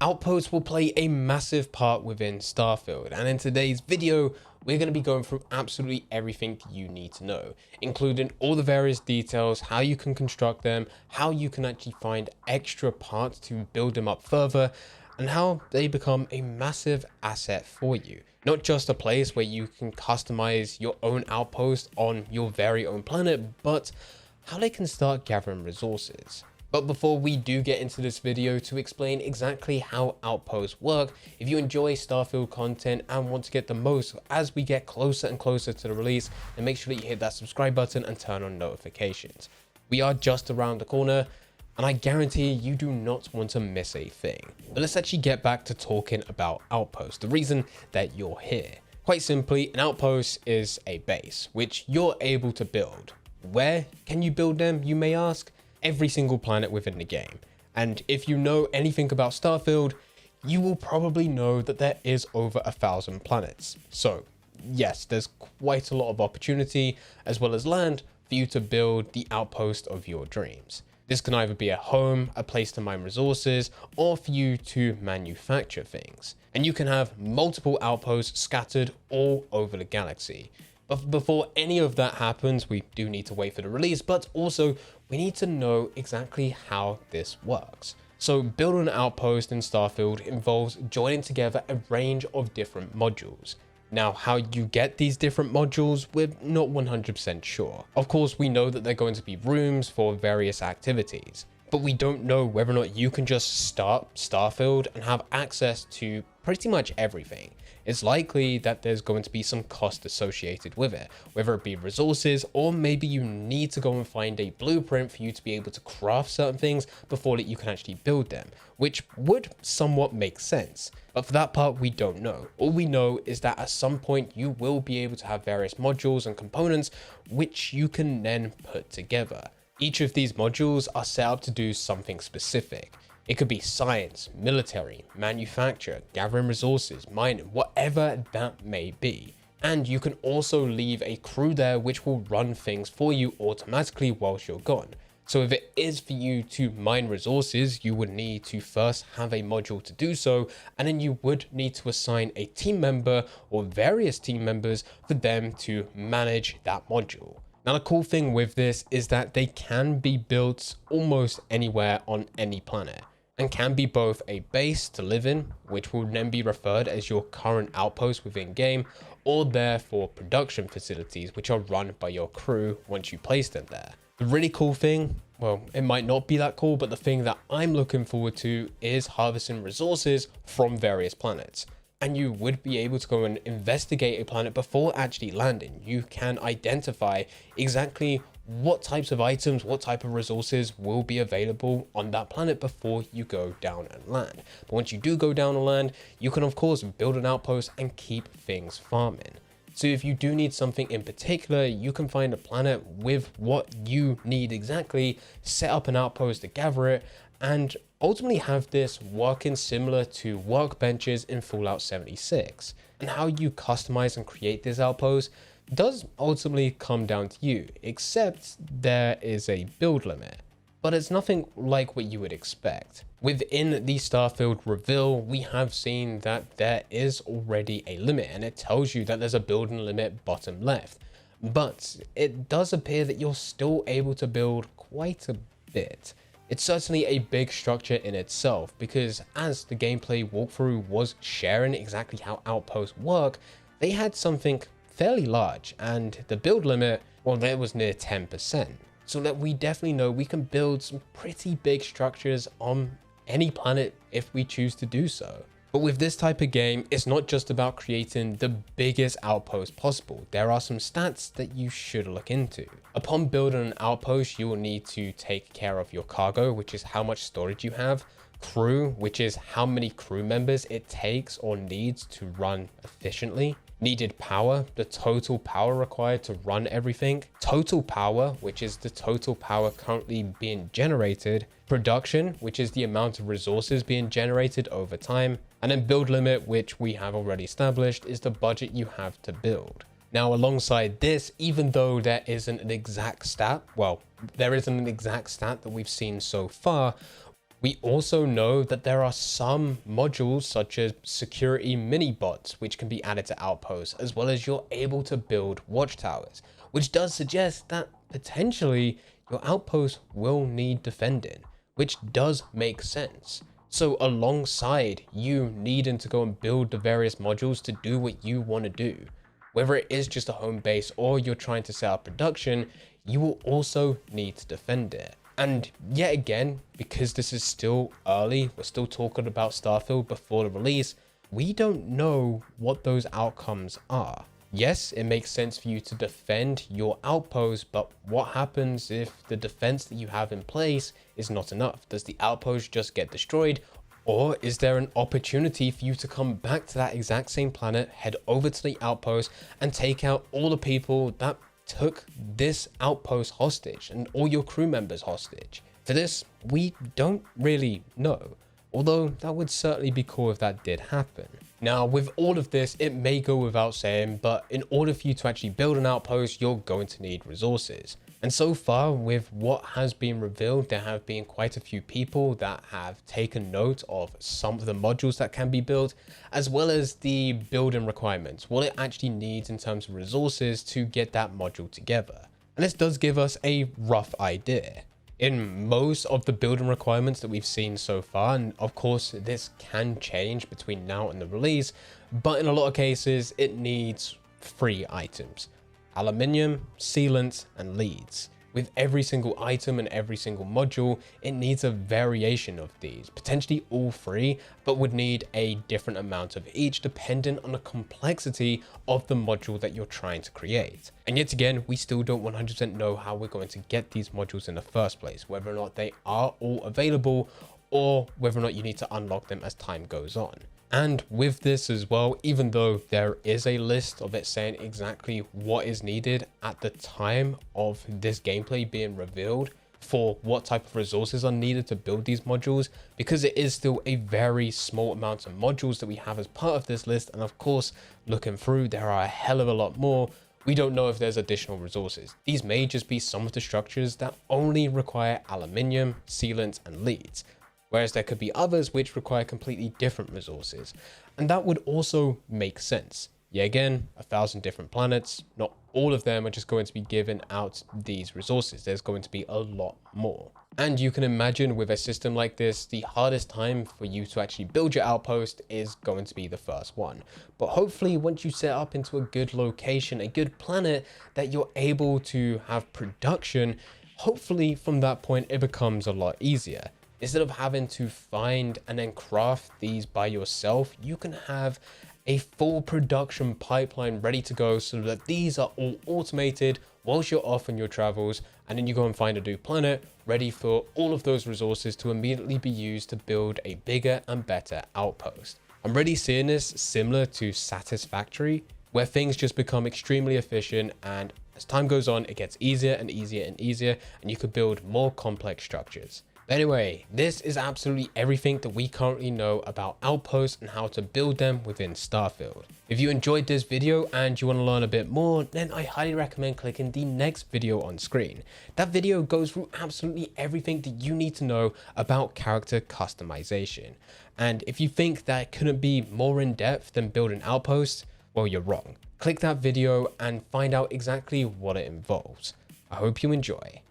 Outposts will play a massive part within Starfield, and in today's video, we're going to be going through absolutely everything you need to know, including all the various details, how you can construct them, how you can actually find extra parts to build them up further, and how they become a massive asset for you. Not just a place where you can customize your own outpost on your very own planet, but how they can start gathering resources. But before we do get into this video to explain exactly how outposts work, if you enjoy Starfield content and want to get the most as we get closer and closer to the release, then make sure that you hit that subscribe button and turn on notifications. We are just around the corner, and I guarantee you do not want to miss a thing. But let's actually get back to talking about outposts, the reason that you're here. Quite simply, an outpost is a base, which you're able to build. Where can you build them, you may ask? Every single planet within the game. And if you know anything about Starfield, you will probably know that there is over 1,000 planets. So yes, there's quite a lot of opportunity as well as land for you to build the outpost of your dreams. This can either be a home, a place to mine resources, or for you to manufacture things. And you can have multiple outposts scattered all over the galaxy. But before any of that happens, we do need to wait for the release, but also we need to know exactly how this works. So building an outpost in Starfield involves joining together a range of different modules. Now, how you get these different modules, we're not 100% sure. Of course, we know that they're going to be rooms for various activities, but we don't know whether or not you can just start Starfield and have access to pretty much everything. It's likely that there's going to be some cost associated with it, whether it be resources, or maybe you need to go and find a blueprint for you to be able to craft certain things before that you can actually build them, which would somewhat make sense. But for that part, we don't know. All we know is that at some point you will be able to have various modules and components which you can then put together. Each of these modules are set up to do something specific. It could be science, military, manufacture, gathering resources, mining, whatever that may be. And you can also leave a crew there which will run things for you automatically whilst you're gone. So if it is for you to mine resources, you would need to first have a module to do so, and then you would need to assign a team member or various team members for them to manage that module. Now, the cool thing with this is that they can be built almost anywhere on any planet, and can be both a base to live in, which will then be referred as your current outpost within game, or there for production facilities, which are run by your crew once you place them there. The really cool thing, well, it might not be that cool, but the thing that I'm looking forward to is harvesting resources from various planets. And you would be able to go and investigate a planet before actually landing. You can identify exactly what types of items, what type of resources will be available on that planet before you go down and land. But once you do go down and land, you can of course build an outpost and keep things farming. So if you do need something in particular, you can find a planet with what you need exactly, set up an outpost to gather it, and ultimately have this working similar to workbenches in Fallout 76. And how you customize and create this outpost does ultimately come down to you, except there is a build limit. But it's nothing like what you would expect. Within the Starfield reveal, we have seen that there is already a limit, and it tells you that there's a building limit bottom left. But it does appear that you're still able to build quite a bit. It's certainly a big structure in itself, because as the gameplay walkthrough was sharing exactly how outposts work, they had something fairly large, and the build limit, well, there was near 10%. So that we definitely know we can build some pretty big structures on any planet if we choose to do so. But with this type of game, it's not just about creating the biggest outpost possible. There are some stats that you should look into. Upon building an outpost, you will need to take care of your cargo, which is how much storage you have, crew, which is how many crew members it takes or needs to run efficiently, needed power, the total power required to run everything, total power, which is the total power currently being generated, production, which is the amount of resources being generated over time, and then build limit, which we have already established is the budget you have to build. Now, alongside this, even though there isn't an exact stat, well, there isn't an exact stat that we've seen so far, We also know that there are some modules such as security mini bots which can be added to Outposts, as well as you're able to build watchtowers, which does suggest that potentially your outpost will need defending, which does make sense. So alongside you needing to go and build the various modules to do what you want to do, whether it is just a home base or you're trying to set up production, you will also need to defend it. And yet again, because this is still early, we're still talking about Starfield before the release, we don't know what those outcomes are. Yes, it makes sense for you to defend your outpost, but what happens if the defense that you have in place is not enough? Does the outpost just get destroyed? Or is there an opportunity for you to come back to that exact same planet, head over to the outpost and take out all the people that took this outpost hostage and all your crew members hostage? For this, we don't really know, although that would certainly be cool if that did happen. Now, with all of this, it may go without saying, but in order for you to actually build an outpost, you're going to need resources. And so far, with what has been revealed, there have been quite a few people that have taken note of some of the modules that can be built, as well as the building requirements, what it actually needs in terms of resources to get that module together. And this does give us a rough idea. In most of the building requirements that we've seen so far, and of course this can change between now and the release, but in a lot of cases it needs 3 items: aluminium, sealant, and leads. With every single item and every single module, it needs a variation of these, potentially all 3, but would need a different amount of each depending on the complexity of the module that you're trying to create. And yet again, we still don't 100% know how we're going to get these modules in the first place, whether or not they are all available or whether or not you need to unlock them as time goes on. And with this as well, even though there is a list of it saying exactly what is needed at the time of this gameplay being revealed for what type of resources are needed to build these modules, because it is still a very small amount of modules that we have as part of this list, and of course looking through there are a hell of a lot more, we don't know if there's additional resources. These may just be some of the structures that only require aluminium, sealant, and leads, whereas there could be others which require completely different resources. And that would also make sense. Yeah, again, 1,000 different planets, not all of them are just going to be given out these resources. There's going to be a lot more. And you can imagine with a system like this, the hardest time for you to actually build your outpost is going to be the first one. But hopefully once you set up into a good location, a good planet that you're able to have production, hopefully from that point it becomes a lot easier. Instead of having to find and then craft these by yourself, you can have a full production pipeline ready to go so that these are all automated whilst you're off on your travels, and then you go and find a new planet ready for all of those resources to immediately be used to build a bigger and better outpost. I'm really seeing this similar to Satisfactory, where things just become extremely efficient, and as time goes on, it gets easier and easier and easier, and you could build more complex structures. Anyway, this is absolutely everything that we currently know about Outposts and how to build them within Starfield. If you enjoyed this video and you want to learn a bit more, then I highly recommend clicking the next video on screen. That video goes through absolutely everything that you need to know about character customization. And if you think that it couldn't be more in depth than building Outposts, well, you're wrong. Click that video and find out exactly what it involves. I hope you enjoy.